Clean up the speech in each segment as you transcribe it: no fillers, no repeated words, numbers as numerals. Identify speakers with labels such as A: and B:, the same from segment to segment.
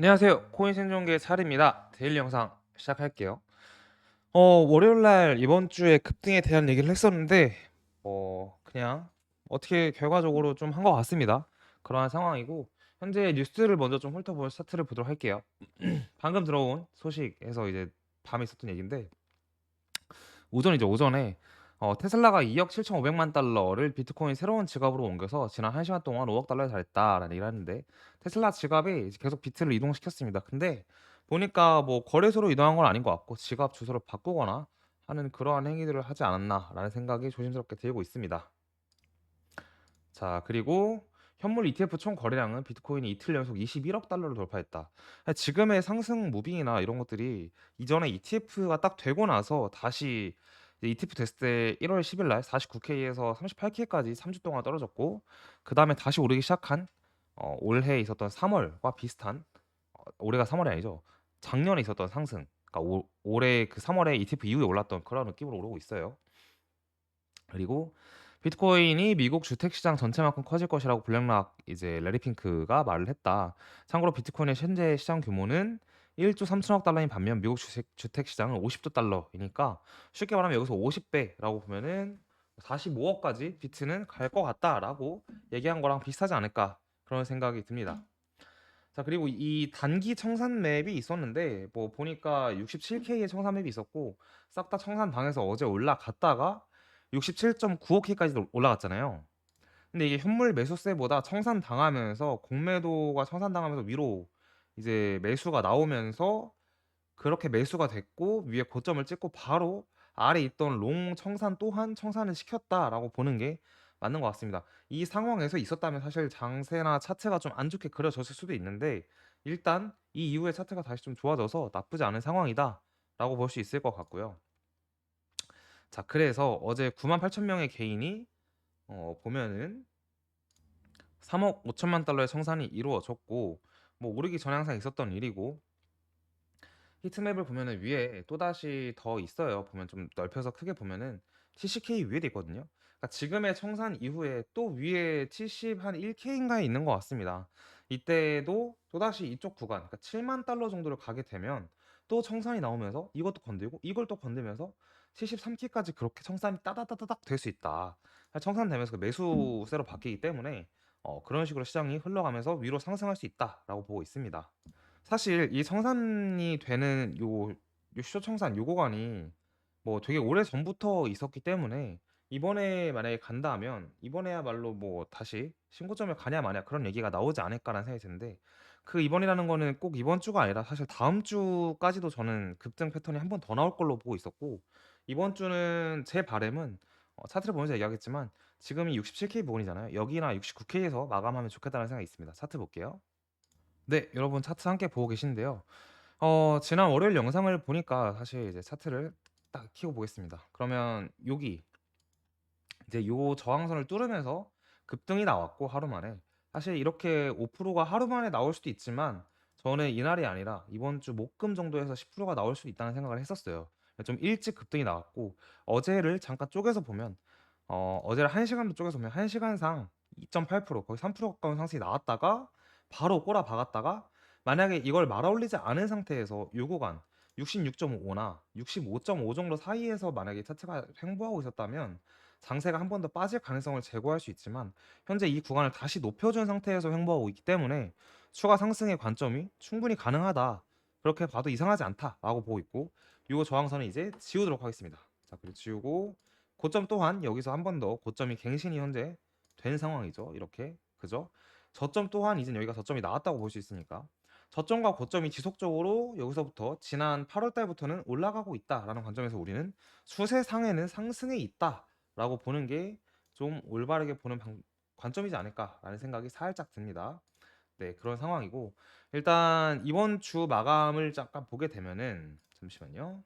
A: 안녕하세요. 코인 생존기의 찰입니다. 데일리 영상 시작할게요. 월요일 날 이번 주에 급등에 대한 얘기를 했었는데 그냥 어떻게 결과적으로 좀 한 것 같습니다. 그러한 상황이고 현재 뉴스를 먼저 좀 훑어볼 차트를 보도록 할게요. 방금 들어온 소식에서 이제 밤에 있었던 얘기인데 오전이죠. 오전에 테슬라가 2억 7,500만 달러를 비트코인 새로운 지갑으로 옮겨서 지난 1시간 동안 5억 달러에 달했다라는 얘기를 하는데 테슬라 지갑이 이제 계속 비트를 이동시켰습니다. 근데 보니까 뭐 거래소로 이동한 건 아닌 것 같고 지갑 주소를 바꾸거나 하는 그러한 행위들을 하지 않았나라는 생각이 조심스럽게 들고 있습니다. 자, 그리고 현물 ETF 총 거래량은 비트코인이 이틀 연속 21억 달러를 돌파했다. 지금의 상승 무빙이나 이런 것들이 이전에 ETF가 딱 되고 나서 다시 이제 ETF 됐을 때 1월 10일 날 49K에서 38K까지 3주 동안 떨어졌고 그다음에 다시 오르기 시작한 올해 있었던 3월과 비슷한 올해가 3월이 아니죠. 작년에 있었던 상승. 그러니까 올해 그 3월에 ETF 이후에 올랐던 그런 느낌으로 오르고 있어요. 그리고 비트코인이 미국 주택 시장 전체만큼 커질 것이라고 블랙락 이제 레리 핑크가 말을 했다. 참고로 비트코인의 현재 시장 규모는 1조 3천억 달러인 반면 미국 주택 시장은 50조 달러이니까 쉽게 말하면 여기서 50배라고 보면은 45억까지 비트는 갈 것 같다라고 얘기한 거랑 비슷하지 않을까 그런 생각이 듭니다. 자, 그리고 이 단기 청산 맵이 있었는데 뭐 보니까 67K의 청산 맵이 있었고 싹 다 청산 당해서 어제 올라갔다가 67.95K까지 올라갔잖아요. 근데 이게 현물 매수세보다 청산 당하면서 공매도가 청산 당하면서 위로 이제 매수가 나오면서 그렇게 매수가 됐고 위에 고점을 찍고 바로 아래 있던 롱 청산 또한 청산을 시켰다라고 보는 게 맞는 것 같습니다. 이 상황에서 있었다면 사실 장세나 차트가 좀 안 좋게 그려졌을 수도 있는데 일단 이 이후에 차트가 다시 좀 좋아져서 나쁘지 않은 상황이다라고 볼 수 있을 것 같고요. 자, 그래서 어제 9만 8천 명의 개인이 보면은 3억 5천만 달러의 청산이 이루어졌고 뭐 오르기 전에 항상 있었던 일이고 히트맵을 보면은 위에 또다시 더 있어요. 보면 좀 넓혀서 크게 보면은 70K 위에도 있거든요. 그러니까 지금의 청산 이후에 또 위에 70 한 1K인가에 있는 것 같습니다. 이때도 또다시 이쪽 구간, 그러니까 7만 달러 정도를 가게 되면 또 청산이 나오면서 이것도 건들고 이걸 또 건들면서 73K까지 그렇게 청산이 따다다다닥 될 수 있다. 청산되면서 그 매수세로 바뀌기 때문에 그런 식으로 시장이 흘러가면서 위로 상승할 수 있다라고 보고 있습니다. 사실 이 청산이 되는 요 시초 청산 요 구간이 뭐 되게 오래전부터 있었기 때문에 이번에 만약에 간다 하면 이번에야말로 뭐 다시 신고점을 가냐 마냐 그런 얘기가 나오지 않을까라는 생각이 드는데 그 이번이라는 거는 꼭 이번 주가 아니라 사실 다음 주까지도 저는 급등 패턴이 한 번 더 나올 걸로 보고 있었고 이번 주는 제 바람은 차트를 보면서 얘기하겠지만 지금이 67K 부근이잖아요. 여기나 69K에서 마감하면 좋겠다는 생각이 있습니다. 차트 볼게요. 네, 여러분 차트 함께 보고 계신데요. 지난 월요일 영상을 보니까 사실 이제 차트를 딱 켜고 보겠습니다. 그러면 여기 이제 요 저항선을 뚫으면서 급등이 나왔고 하루 만에 사실 이렇게 5%가 하루 만에 나올 수도 있지만 저는 이날이 아니라 이번 주 목금 정도에서 10%가 나올 수 있다는 생각을 했었어요. 좀 일찍 급등이 나왔고 어제를 잠깐 쪼개서 보면 어제를 1시간도 쪼개서 보면 1시간상 2.8% 거의 3% 가까운 상승이 나왔다가 바로 꼬라 박았다가 만약에 이걸 말아 올리지 않은 상태에서 요 구간 66.5나 65.5 정도 사이에서 만약에 차트가 횡보하고 있었다면 장세가 한 번 더 빠질 가능성을 제고할 수 있지만 현재 이 구간을 다시 높여준 상태에서 횡보하고 있기 때문에 추가 상승의 관점이 충분히 가능하다. 그렇게 봐도 이상하지 않다라고 보고 있고 요 저항선은 이제 지우도록 하겠습니다. 자, 그리고 지우고 고점 또한 여기서 한 번 더 고점이 갱신이 현재 된 상황이죠. 이렇게 그죠? 저점 또한 이제 여기가 저점이 나왔다고 볼 수 있으니까 저점과 고점이 지속적으로 여기서부터 지난 8월 달부터는 올라가고 있다라는 관점에서 우리는 추세상에는 상승에 있다라고 보는 게 좀 올바르게 보는 관점이지 않을까라는 생각이 살짝 듭니다. 네, 그런 상황이고 일단 이번 주 마감을 잠깐 보게 되면은 잠시만요.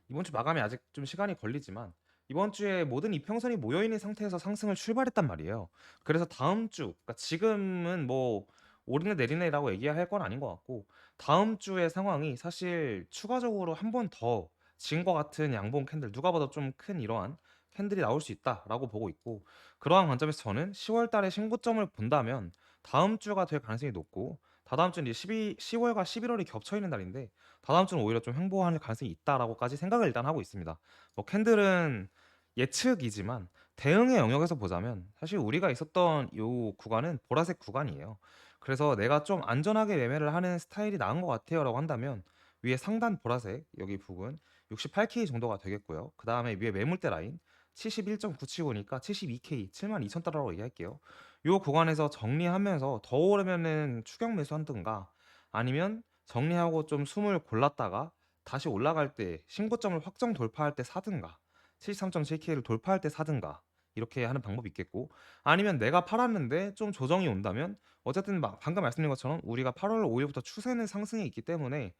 A: 이번 주 마감이 아직 좀 시간이 걸리지만 이번 주에 모든 이평선이 모여 있는 상태에서 상승을 출발했단 말이에요. 그래서 다음 주, 그러니까 지금은 뭐 오르네 내리네라고 얘기할 건 아닌 것 같고 다음 주의 상황이 사실 추가적으로 한 번 더 진 것 같은 양봉 캔들 누가 봐도 좀 큰 이러한 캔들이 나올 수 있다라고 보고 있고 그러한 관점에서 저는 10월 달에 신고점을 본다면 다음 주가 될 가능성이 높고, 다다음 주는 이제 10월과 11월이 겹쳐 있는 달인데 다다음 주는 오히려 좀 횡보할 가능성이 있다라고까지 생각을 일단 하고 있습니다. 뭐 캔들은 예측이지만 대응의 영역에서 보자면 사실 우리가 있었던 요 구간은 보라색 구간이에요. 그래서 내가 좀 안전하게 매매를 하는 스타일이 나은 것 같아요라고 한다면 위에 상단 보라색 여기 부분 68K 정도가 되겠고요. 그 다음에 위에 매물대 라인 71.975니까 72K 72,000달러라고 얘기할게요. 요 구간에서 정리하면서 더 오르면은 추격 매수한든가 아니면 정리하고 좀 숨을 골랐다가 다시 올라갈 때 신고점을 확정 돌파할 때 사든가 73.7K를 돌파할 때 사든가 이렇게 하는 방법이 있겠고, 아니면 내가 팔았는데 좀 조정이 온다면 어쨌든 방금 말씀드린 것처럼 우리가 8월 5일부터 추세는 상승에 있기 때문에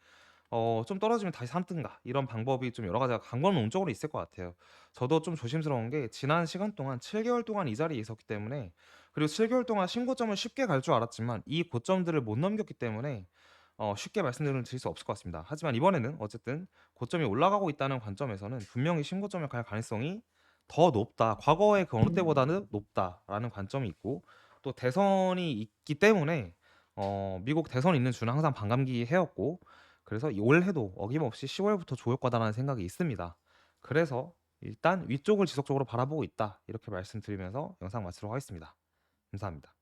A: 좀 떨어지면 다시 삼든가 이런 방법이 좀 여러 가지가 강론운적으로 있을 것 같아요. 저도 좀 조심스러운 게 지난 시간 동안 7개월 동안 이 자리에 있었기 때문에, 그리고 7개월 동안 신고점을 쉽게 갈 줄 알았지만 이 고점들을 못 넘겼기 때문에 쉽게 말씀드릴 수 없을 것 같습니다. 하지만 이번에는 어쨌든 고점이 올라가고 있다는 관점에서는 분명히 신고점을 갈 가능성이 더 높다. 과거의 그 어느 때보다는 높다라는 관점이 있고, 또 대선이 있기 때문에 미국 대선 있는 주는 항상 반감기 해였고, 그래서 올해도 어김없이 10월부터 좋을 거다라는 생각이 있습니다. 그래서 일단 위쪽을 지속적으로 바라보고 있다. 이렇게 말씀드리면서 영상 마치도록 하겠습니다. 감사합니다.